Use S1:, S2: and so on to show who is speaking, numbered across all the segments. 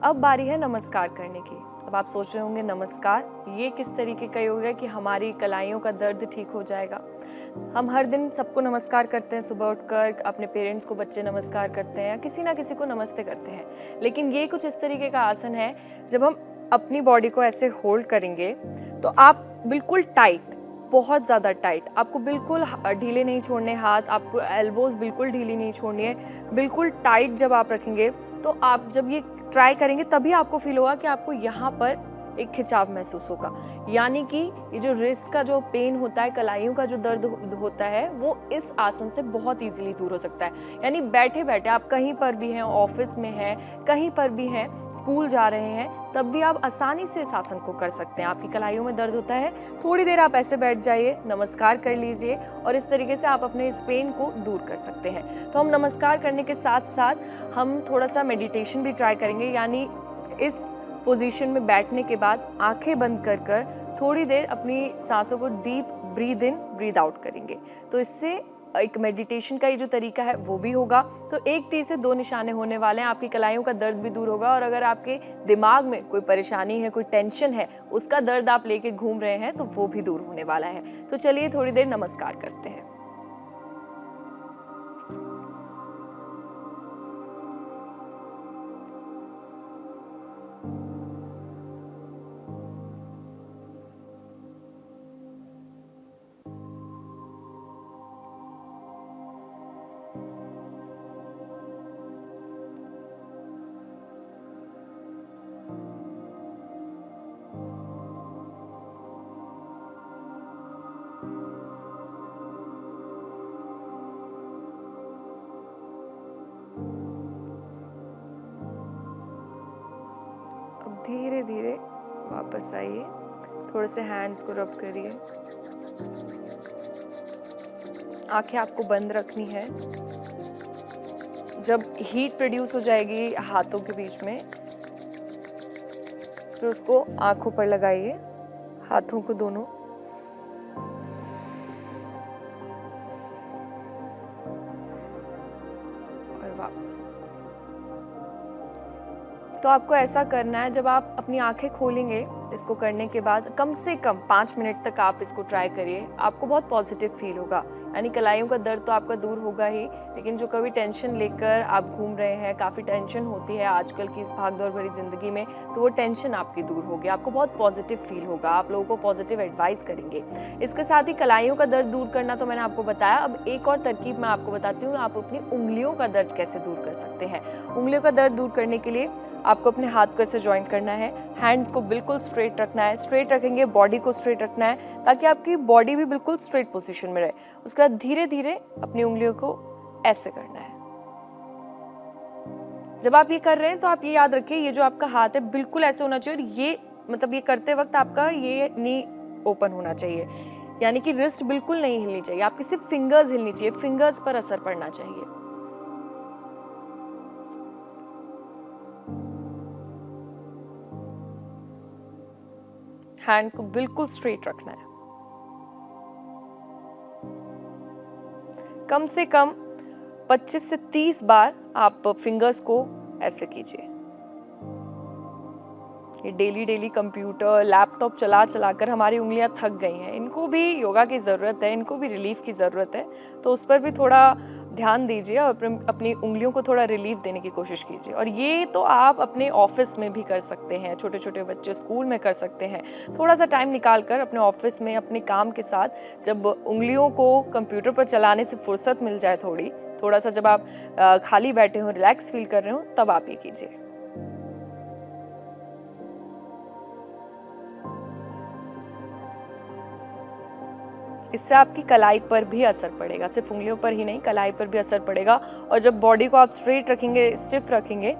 S1: अब बारी है नमस्कार करने की। अब आप सोच रहे होंगे नमस्कार ये किस तरीके का योग है कि हमारी कलाइयों का दर्द ठीक हो जाएगा। हम हर दिन सबको नमस्कार करते हैं, सुबह उठकर अपने पेरेंट्स को बच्चे नमस्कार करते हैं या किसी ना किसी को नमस्ते करते हैं, लेकिन ये कुछ इस तरीके का आसन है जब हम अपनी बॉडी को ऐसे होल्ड करेंगे तो आप बिल्कुल टाइट, बहुत ज़्यादा टाइट, आपको बिल्कुल ढीले नहीं छोड़ने हाथ, आपको एल्बोज बिल्कुल ढीली नहीं छोड़नी है, बिल्कुल टाइट जब आप रखेंगे तो आप जब ये ट्राई करेंगे तभी आपको फील होगा कि आपको यहाँ पर एक खिंचाव महसूस होगा। यानी कि ये जो रिस्ट का जो पेन होता है, कलाइयों का जो दर्द होता है, वो इस आसन से बहुत इजीली दूर हो सकता है। यानी बैठे बैठे आप कहीं पर भी हैं, ऑफिस में हैं, कहीं पर भी हैं, स्कूल जा रहे हैं, तब भी आप आसानी से इस आसन को कर सकते हैं। आपकी कलाइयों में दर्द होता है, थोड़ी देर आप ऐसे बैठ जाइए, नमस्कार कर लीजिए और इस तरीके से आप अपने इस पेन को दूर कर सकते हैं। तो हम नमस्कार करने के साथ साथ हम थोड़ा सा मेडिटेशन भी ट्राई करेंगे, यानी इस पोजीशन में बैठने के बाद आंखें बंद कर कर थोड़ी देर अपनी सांसों को deep breathe in breathe out करेंगे। तो इससे एक मेडिटेशन का ये जो तरीका है वो भी होगा। तो एक तीर से दो निशाने होने वाले हैं, आपकी कलाइयों का दर्द भी दूर होगा और अगर आपके दिमाग में कोई परेशानी है, कोई टेंशन है, उसका दर्द आप लेके घूम रहे हैं तो वो भी दूर होने वाला है। तो चलिए थोड़ी देर नमस्कार करते हैं। अब धीरे धीरे वापस आइए, थोड़े से हैंड्स को रब करिए, आंखें आपको बंद रखनी है। जब हीट प्रोड्यूस हो जाएगी हाथों के बीच में, फिर उसको आंखों पर लगाइए, हाथों को दोनों, और वापस। तो आपको ऐसा करना है, जब आप अपनी आंखें खोलेंगे इसको करने के बाद कम से कम 5 मिनट तक आप इसको ट्राई करिए, आपको बहुत पॉजिटिव फील होगा। यानी कलाइयों का दर्द तो आपका दूर होगा ही, लेकिन जो कभी टेंशन लेकर आप घूम रहे हैं, काफ़ी टेंशन होती है आजकल की इस भागदौड़ भरी ज़िंदगी में, तो वो टेंशन आपकी दूर होगी, आपको बहुत पॉजिटिव फील होगा, आप लोगों को पॉजिटिव एडवाइस करेंगे। इसके साथ ही कलाइयों का दर्द दूर करना तो मैंने आपको बताया, अब एक और तरकीब मैं आपको बताती हूँ, आप अपनी उंगलियों का दर्द कैसे दूर कर सकते हैं। उंगलियों का दर्द दूर करने के लिए आपको अपने हाथ को ऐसे जॉइंट करना है, हैंड्स को बिल्कुल स्ट्रेट रखना है, स्ट्रेट रखेंगे, बॉडी को स्ट्रेट रखना है ताकि आपकी बॉडी भी बिल्कुल स्ट्रेट पोजीशन में रहे। उसके बाद धीरे धीरे अपनी उंगलियों को ऐसे करना है। जब आप ये कर रहे हैं तो आप ये याद रखिए, ये जो आपका हाथ है बिल्कुल ऐसे होना चाहिए और ये मतलब ये करते वक्त आपका ये नी ओपन होना चाहिए, यानी कि रिस्ट बिल्कुल नहीं हिलनी चाहिए, आपकी सिर्फ फिंगर्स हिलनी चाहिए, फिंगर्स पर असर पड़ना चाहिए। हैंड को बिल्कुल स्ट्रेट रखना है। कम से कम 25 से 30 बार आप फिंगर्स को ऐसे कीजिए। ये डेली कंप्यूटर लैपटॉप चला कर हमारी उंगलियां थक गई हैं, इनको भी योगा की ज़रूरत है, इनको भी रिलीफ की ज़रूरत है, तो उस पर भी थोड़ा ध्यान दीजिए और अपनी उंगलियों को थोड़ा रिलीफ देने की कोशिश कीजिए। और ये तो आप अपने ऑफिस में भी कर सकते हैं, छोटे छोटे बच्चे स्कूल में कर सकते हैं। थोड़ा सा टाइम निकाल कर अपने ऑफिस में अपने काम के साथ जब उंगलियों को कंप्यूटर पर चलाने से फुर्सत मिल जाए, थोड़ा सा जब आप खाली बैठे हो, रिलैक्स फील कर रहे हो, तब आप ये कीजिए। इससे आपकी कलाई पर भी असर पड़ेगा, सिर्फ उंगलियों पर ही नहीं, कलाई पर भी असर पड़ेगा। और जब बॉडी को आप स्ट्रेट रखेंगे, स्टिफ रखेंगे,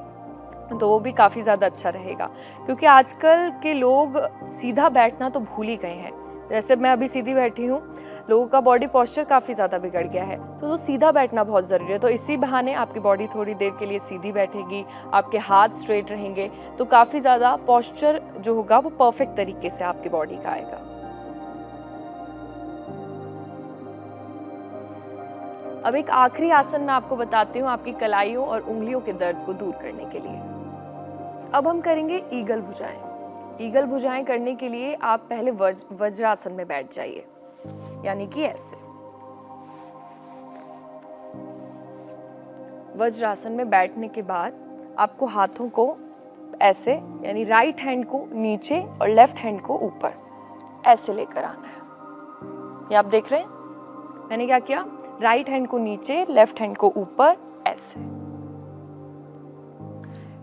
S1: तो वो भी काफ़ी ज़्यादा अच्छा रहेगा। क्योंकि आजकल के लोग सीधा बैठना तो भूल ही गए हैं। जैसे मैं अभी सीधी बैठी हूँ, लोगों का बॉडी पोस्चर काफ़ी ज़्यादा बिगड़ गया है, तो सीधा बैठना बहुत ज़रूरी है। तो इसी बहाने आपकी बॉडी थोड़ी देर के लिए सीधी बैठेगी, आपके हाथ स्ट्रेट रहेंगे, तो काफ़ी ज़्यादा पोस्चर जो होगा वो परफेक्ट तरीके से आपकी बॉडी का आएगा। अब एक आखिरी आसन मैं आपको बताती हूँ आपकी कलाइयों और उंगलियों के दर्द को दूर करने के लिए। अब हम करेंगे ईगल भुजाएं। ईगल भुजाएं करने के लिए आप पहले वज्रासन में बैठ जाइए, यानी कि ऐसे। वज्रासन में बैठने के बाद आपको हाथों को ऐसे, यानी राइट हैंड को नीचे और लेफ्ट हैंड को ऊपर ऐसे लेकर आना है। ये आप देख रहे हैं मैंने क्या किया, राइट हैंड को नीचे, लेफ्ट हैंड को ऊपर ऐसे।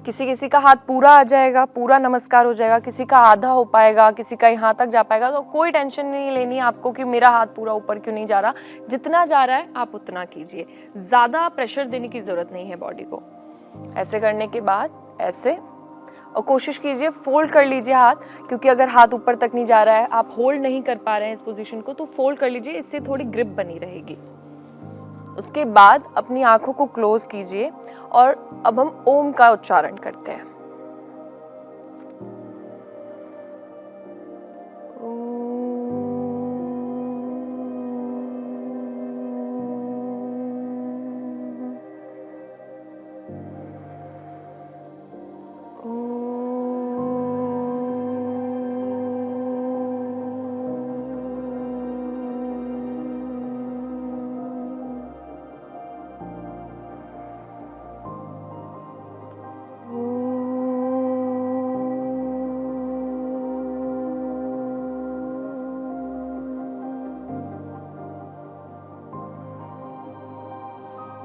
S1: किसी किसी का हाथ पूरा आ जाएगा, पूरा नमस्कार हो जाएगा, किसी का आधा हो पाएगा, किसी का यहाँ तक जा पाएगा। तो कोई टेंशन नहीं लेनी आपको कि मेरा हाथ पूरा ऊपर क्यों नहीं जा रहा, जितना जा रहा है आप उतना कीजिए, ज़्यादा प्रेशर देने की ज़रूरत नहीं है बॉडी को। ऐसे करने के बाद ऐसे, और कोशिश कीजिए फोल्ड कर लीजिए हाथ, क्योंकि अगर हाथ ऊपर तक नहीं जा रहा है, आप होल्ड नहीं कर पा रहे हैं इस पोजीशन को, तो फोल्ड कर लीजिए, इससे थोड़ी ग्रिप बनी रहेगी। उसके बाद अपनी आंखों को क्लोज कीजिए और अब हम ओम का उच्चारण करते हैं।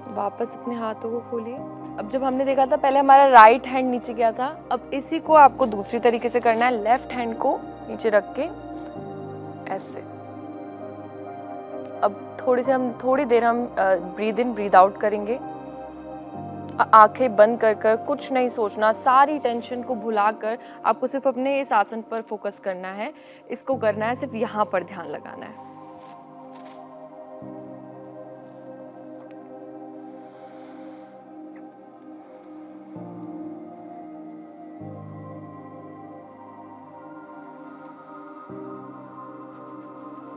S1: वापस अपने हाथों को खोलिए। अब जब हमने देखा था पहले हमारा राइट हैंड नीचे गया था, अब इसी को आपको दूसरी तरीके से करना है। लेफ्ट हैंड को नीचे रख के ऐसे। अब थोड़ी देर हम ब्रीद इन ब्रीद आउट करेंगे। आंखें बंद कर कर कुछ नहीं सोचना, सारी टेंशन को भुलाकर आपको सिर्फ अपने इस आसन पर फोकस करना है। इसको करना है, सिर्फ यहाँ पर ध्यान लगाना है।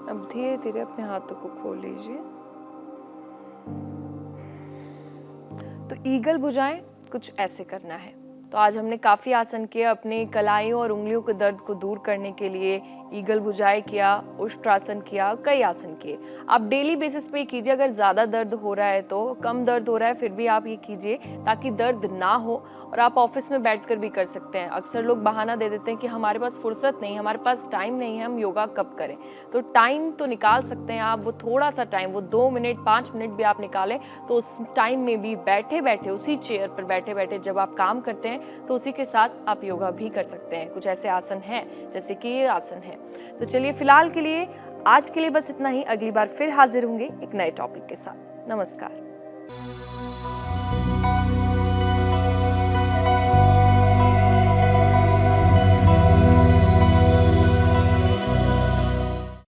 S1: अब धीरे धीरे अपने हाथों को खोल लीजिए। तो ईगल भुजाएं कुछ ऐसे करना है। तो आज हमने काफ़ी आसन किए अपने कलाइयों और उंगलियों के दर्द को दूर करने के लिए। ईगल भुजाएं किया, उष्ट्रासन किया, कई आसन किए। आप डेली बेसिस पे कीजिए। अगर ज़्यादा दर्द हो रहा है तो, कम दर्द हो रहा है फिर भी आप ये कीजिए ताकि दर्द ना हो। और आप ऑफिस में बैठकर भी कर सकते हैं। अक्सर लोग बहाना दे देते हैं कि हमारे पास फुर्सत नहीं, हमारे पास टाइम नहीं है, हम योगा कब करें। तो टाइम तो निकाल सकते हैं आप, वो थोड़ा सा टाइम, वो 2 मिनट 5 मिनट भी आप निकालें तो उस टाइम में भी बैठे बैठे, उसी चेयर पर बैठे बैठे जब आप काम करते हैं तो उसी के साथ आप योगा भी कर सकते हैं। कुछ ऐसे आसन हैं जैसे कि ये आसन है। तो चलिए फिलहाल के लिए, आज के लिए बस इतना ही। अगली बार फिर हाजिर होंगे एक नए टॉपिक के साथ। नमस्कार।